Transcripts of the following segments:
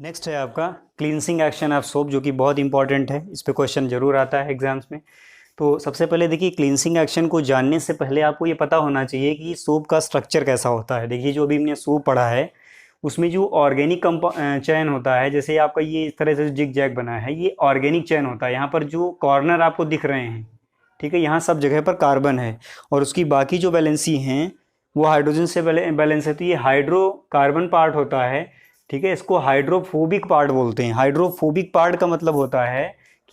Next है आपका cleansing action of soap, जो कि बहुत इंपॉर्टेंट है। इस पे क्वेश्चन जरूर आता है एग्जाम्स में। तो सबसे पहले देखिए, क्लींसिंग एक्शन को जानने से पहले आपको ये पता होना चाहिए कि सोप का स्ट्रक्चर कैसा होता है। देखिए, जो अभी हमने सोप पढ़ा है उसमें जो ऑर्गेनिक चैन होता है, जैसे आपका ये इस तरह से जिग जैग बना है, ये ऑर्गेनिक चैन होता है। यहाँ पर जो कॉर्नर आपको दिख रहे हैं, ठीक है, यहाँ सब जगह पर कार्बन है और उसकी बाकी जो वैलेंसी हैं वो हाइड्रोजन से बैलेंस है। तो ये हाइड्रोकार्बन पार्ट होता है, ठीक है। इसको हाइड्रोफोबिक पार्ट बोलते हैं। हाइड्रोफोबिक पार्ट का मतलब होता है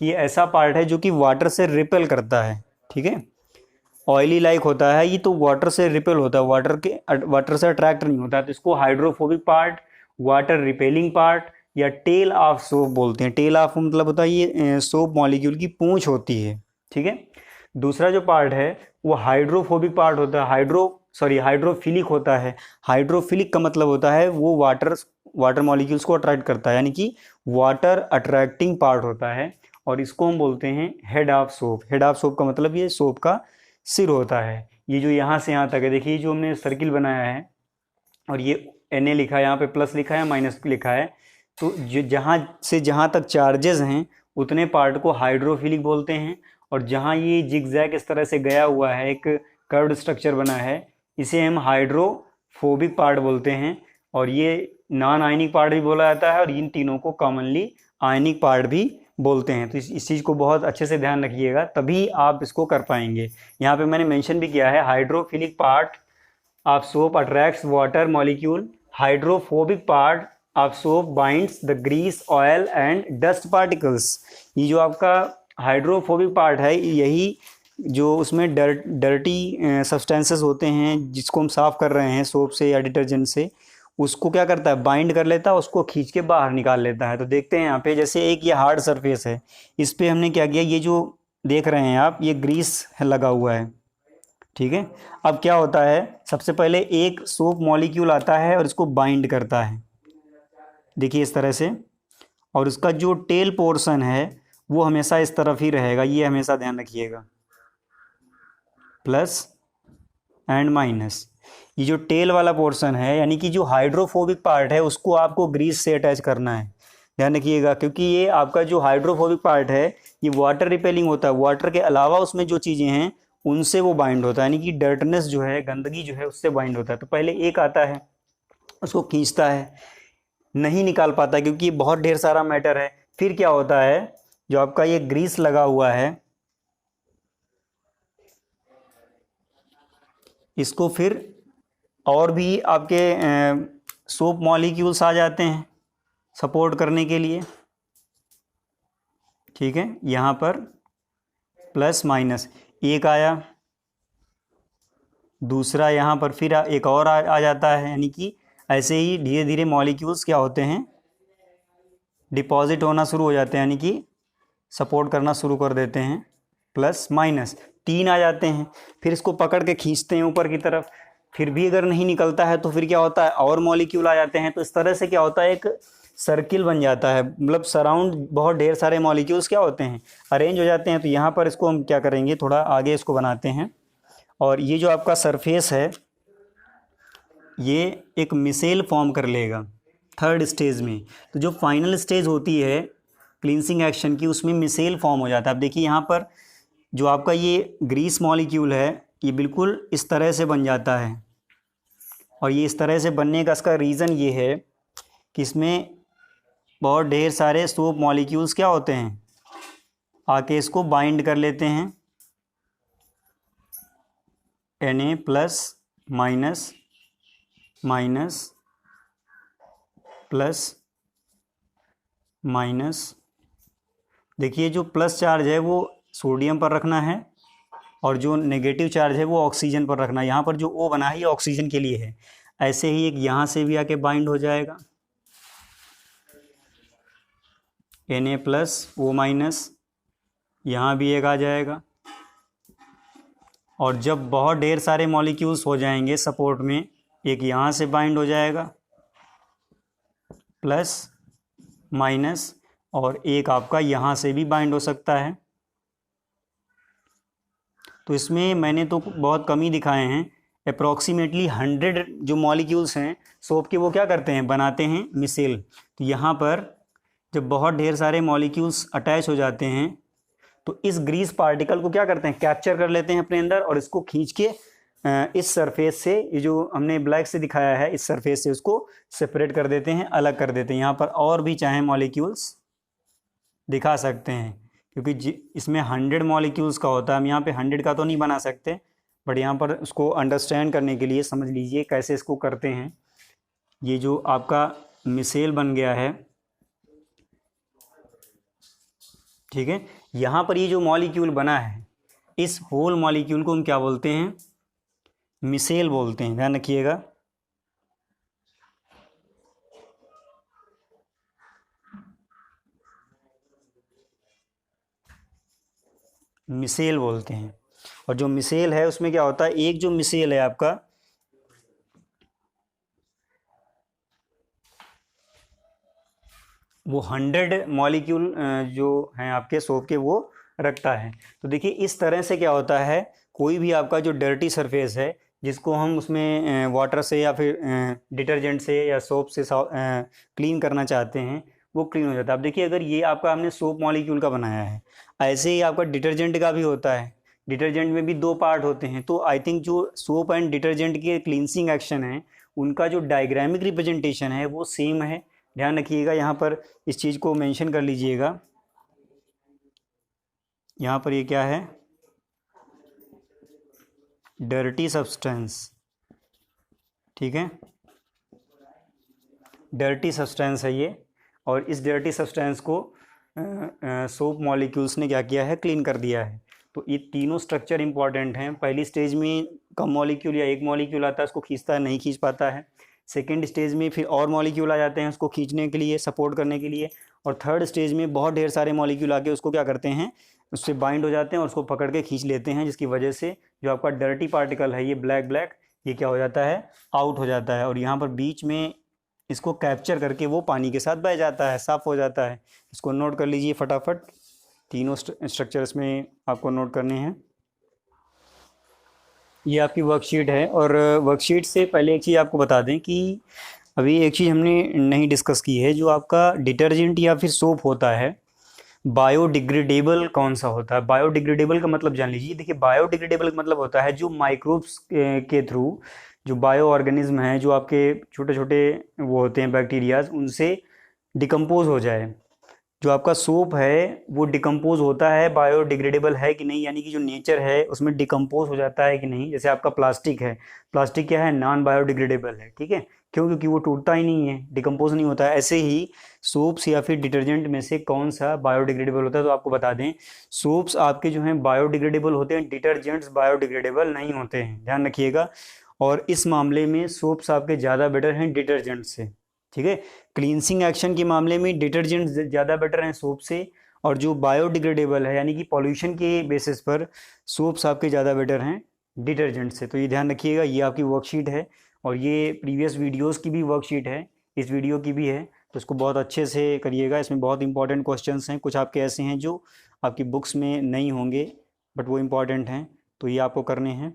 कि ये ऐसा पार्ट है जो कि वाटर से रिपेल करता है, ठीक है। ऑयली लाइक होता है ये, तो वाटर से रिपेल होता है, वाटर से अट्रैक्ट नहीं होता है। तो इसको hydrophobic part, water repelling part या टेल ऑफ सोप बोलते हैं। टेल ऑफ मतलब होता है ये सोप मॉलिक्यूल की पूंछ होती है, ठीक है। दूसरा जो पार्ट है वो हाइड्रोफोबिक पार्ट होता है, हाइड्रोफिलिक होता है। हाइड्रोफिलिक का मतलब होता है वो वाटर मॉलिक्यूल्स को अट्रैक्ट करता है, यानी कि वाटर अट्रैक्टिंग पार्ट होता है, और इसको हम बोलते हैं head of soap. Head of soap का मतलब ये सोप का सिर होता है। ये जो यहाँ से यहाँ तक है, देखिए जो हमने सर्किल बनाया है और ये Na लिखा है, यहाँ पे प्लस लिखा है, माइनस लिखा है। तो जहाँ से जहाँ तक चार्जेस हैं उतने पार्ट को हाइड्रोफिलिक बोलते हैं, और जहाँ ये जिगजैग इस तरह से गया हुआ है, एक कर्व्ड स्ट्रक्चर बना है, इसे हम हाइड्रोफोबिक पार्ट बोलते हैं। और ये नॉन आयनिक पार्ट भी बोला जाता है, और इन तीनों को कॉमनली आयनिक पार्ट भी बोलते हैं। तो इस चीज़ को बहुत अच्छे से ध्यान रखिएगा, तभी आप इसको कर पाएंगे। यहाँ पे मैंने मेंशन भी किया है, hydrophilic part of soap attracts water molecule, hydrophobic part of soap binds the grease, oil and dust particles. ये जो आपका हाइड्रोफोबिक पार्ट है, यही जो उसमें डर्टी सब्सटेंसेस होते हैं जिसको हम साफ़ कर रहे हैं सोप से या डिटर्जेंट से, उसको क्या करता है, बाइंड कर लेता है, उसको खींच के बाहर निकाल लेता है। तो देखते हैं यहाँ पे, जैसे एक ये हार्ड सरफेस है, इस पे हमने क्या किया, ये जो देख रहे हैं आप, ये ग्रीस लगा हुआ है, ठीक है। अब क्या होता है, सबसे पहले एक सोप मॉलिक्यूल आता है और इसको बाइंड करता है, देखिए इस तरह से। और उसका जो टेल पोर्शन है वो हमेशा इस तरफ ही रहेगा, ये हमेशा ध्यान रखिएगा, प्लस एंड माइनस। ये जो टेल वाला पोर्शन है, यानी कि जो हाइड्रोफोबिक पार्ट है, उसको आपको ग्रीस से अटैच करना है, ध्यान रखिएगा। क्योंकि ये आपका जो हाइड्रोफोबिक पार्ट है ये वाटर रिपेलिंग होता है, वाटर के अलावा उसमें जो चीज़ें हैं उनसे वो बाइंड होता है, यानी कि डर्टनेस जो है, गंदगी जो है, उससे बाइंड होता है। तो पहले एक आता है, उसको खींचता है, नहीं निकाल पाता क्योंकि ये बहुत ढेर सारा मैटर है। फिर क्या होता है, जो आपका ये ग्रीस लगा हुआ है, इसको फिर और भी आपके सोप मॉलिक्यूल्स आ जाते हैं सपोर्ट करने के लिए, ठीक है। यहाँ पर प्लस माइनस एक आया, दूसरा यहाँ पर फिर एक और आ जाता है, यानी कि ऐसे ही धीरे धीरे मॉलिक्यूल्स क्या होते हैं, डिपॉजिट होना शुरू हो जाते हैं, यानी कि सपोर्ट करना शुरू कर देते हैं। प्लस माइनस तीन आ जाते हैं, फिर इसको पकड़ के खींचते हैं ऊपर की तरफ, फिर भी अगर नहीं निकलता है तो फिर क्या होता है, और मॉलिक्यूल आ जाते हैं। तो इस तरह से क्या होता है, एक सर्किल बन जाता है, मतलब सराउंड बहुत ढेर सारे मॉलिक्यूल्स क्या होते हैं, अरेंज हो जाते हैं। तो यहाँ पर इसको हम क्या करेंगे, थोड़ा आगे इसको बनाते हैं। और ये जो आपका सरफेस है ये एक मिसेल फॉर्म कर लेगा थर्ड स्टेज में। तो जो फाइनल स्टेज होती है क्लींसिंग एक्शन की, उसमें मिसेल फॉर्म हो जाता है। अब देखिए यहाँ पर जो आपका ये ग्रीस मॉलिक्यूल है, ये बिल्कुल इस तरह से बन जाता है। और ये इस तरह से बनने का इसका रीज़न ये है कि इसमें बहुत ढेर सारे सोप मॉलिक्यूल्स क्या होते हैं, आके इसको बाइंड कर लेते हैं, Na plus minus minus plus minus. देखिए जो प्लस चार्ज है वो सोडियम पर रखना है, और जो नेगेटिव चार्ज है वो ऑक्सीजन पर रखना है। यहाँ पर जो O बना है ये ऑक्सीजन के लिए है। ऐसे ही एक यहाँ से भी आके बाइंड हो जाएगा, Na प्लस O माइनस, यहाँ भी एक आ जाएगा। और जब बहुत ढेर सारे मॉलिक्यूल्स हो जाएंगे सपोर्ट में, एक यहाँ से बाइंड हो जाएगा, प्लस माइनस, और एक आपका यहाँ से भी बाइंड हो सकता है। तो इसमें मैंने तो बहुत कम ही दिखाए हैं, अप्रॉक्सीमेटली 100 जो मॉलिक्यूल्स हैं सोप के, वो क्या करते हैं, बनाते हैं मिसेल। तो यहाँ पर जब बहुत ढेर सारे मॉलिक्यूल्स अटैच हो जाते हैं तो इस ग्रीस पार्टिकल को क्या करते हैं, कैप्चर कर लेते हैं अपने अंदर, और इसको खींच के इस सरफेस से, ये जो हमने ब्लैक से दिखाया है, इस सरफेस से उसको सेपरेट कर देते हैं, अलग कर देते हैं। यहाँ पर और भी चाहे मॉलिक्यूल्स दिखा सकते हैं, क्योंकि इसमें 100 मॉलिक्यूल्स का होता है, हम यहाँ पे 100 का तो नहीं बना सकते, बट यहाँ पर उसको अंडरस्टैंड करने के लिए समझ लीजिए कैसे इसको करते हैं। ये जो आपका मिसेल बन गया है, ठीक है, यहाँ पर ये जो मॉलिक्यूल बना है, इस होल मॉलिक्यूल को हम क्या बोलते हैं, मिसेल बोलते हैं, ध्यान रखिएगा। मिसेल बोलते हैं। और जो मिसेल है उसमें क्या होता है, एक जो मिसेल है आपका, वो 100 मॉलिक्यूल जो हैं आपके सोप के वो रखता है। तो देखिए इस तरह से क्या होता है, कोई भी आपका जो डर्टी सरफेस है जिसको हम उसमें वाटर से या फिर डिटर्जेंट से या सोप से क्लीन करना चाहते हैं, वो क्लीन हो जाता है। अब देखिए अगर ये आपका हमने सोप मॉलिक्यूल का बनाया है, ऐसे ही आपका डिटर्जेंट का भी होता है, डिटर्जेंट में भी 2 पार्ट होते हैं। तो आई थिंक जो सोप एंड डिटर्जेंट के क्लींसिंग एक्शन है उनका जो डायग्रामिक रिप्रेजेंटेशन है वो सेम है, ध्यान रखिएगा। यहाँ पर इस चीज़ को मेंशन कर लीजिएगा। यहाँ पर ये क्या है, डर्टी सब्सटेंस, ठीक है, डर्टी सब्सटेंस है ये, और इस डर्टी सब्सटेंस को सोप मॉलिक्यूल्स ने क्या किया है, क्लीन कर दिया है। तो ये तीनों स्ट्रक्चर इंपॉर्टेंट हैं। पहली स्टेज में कम मॉलिक्यूल या एक मॉलिक्यूल आता है, उसको खींचता है, नहीं खींच पाता है। सेकेंड स्टेज में फिर और मॉलिक्यूल आ जाते हैं उसको खींचने के लिए, सपोर्ट करने के लिए। और थर्ड स्टेज में बहुत ढेर सारे मॉलिक्यूल आके उसको क्या करते हैं, उससे बाइंड हो जाते हैं और उसको पकड़ के खींच लेते हैं, जिसकी वजह से जो आपका डर्टी पार्टिकल है, ये ब्लैक ब्लैक, ये क्या हो जाता है, आउट हो जाता है। और यहाँ पर बीच में इसको कैप्चर करके वो पानी के साथ बह जाता है, साफ़ हो जाता है। इसको नोट कर लीजिए फटाफट, तीनों स्ट्रक्चर्स में आपको नोट करने हैं। ये आपकी वर्कशीट है, और वर्कशीट से पहले एक चीज़ आपको बता दें कि अभी एक चीज़ हमने नहीं डिस्कस की है, जो आपका डिटर्जेंट या फिर सोप होता है, बायोडिग्रेडेबल कौन सा होता है। बायोडिग्रेडेबल का मतलब जान लीजिए। देखिए बायोडिग्रेडेबल का मतलब होता है जो माइक्रोब्स के थ्रू, जो बायो ऑर्गेनिज्म हैं, जो आपके छोटे छोटे वो होते हैं बैक्टीरियाज, उनसे डिकम्पोज हो जाए। जो आपका सोप है वो डिकम्पोज होता है, बायोडिग्रेडेबल है कि नहीं, यानी कि जो नेचर है उसमें डिकम्पोज हो जाता है कि नहीं। जैसे आपका प्लास्टिक है, प्लास्टिक क्या है, नॉन बायोडिग्रेडेबल है, ठीक है, क्यों, क्योंकि वो टूटता ही नहीं है, डिकम्पोज नहीं होता है। ऐसे ही सोप्स या फिर डिटर्जेंट में से कौन सा बायोडिग्रेडेबल होता है, तो आपको बता दें, सोप्स आपके जो हैं बायोडिग्रेडेबल होते हैं, डिटर्जेंट्स बायोडिग्रेडेबल नहीं होते हैं, ध्यान रखिएगा। और इस मामले में सोप्स आपके ज़्यादा बेटर हैं डिटर्जेंट से, ठीक है। क्लींसिंग एक्शन के मामले में डिटर्जेंट ज़्यादा बेटर हैं सोप से, और जो बायोडिग्रेडेबल है यानी कि पॉल्यूशन के बेसिस पर सोप्स आपके ज़्यादा बेटर हैं डिटर्जेंट से। तो ये ध्यान रखिएगा। ये आपकी वर्कशीट है, और ये प्रीवियस वीडियोस की भी वर्कशीट है, इस वीडियो की भी है, तो इसको बहुत अच्छे से करिएगा। इसमें बहुत इंपॉर्टेंट क्वेश्चंस हैं, कुछ आपके ऐसे हैं जो आपकी बुक्स में नहीं होंगे बट वो इम्पॉर्टेंट हैं, तो ये आपको करने हैं।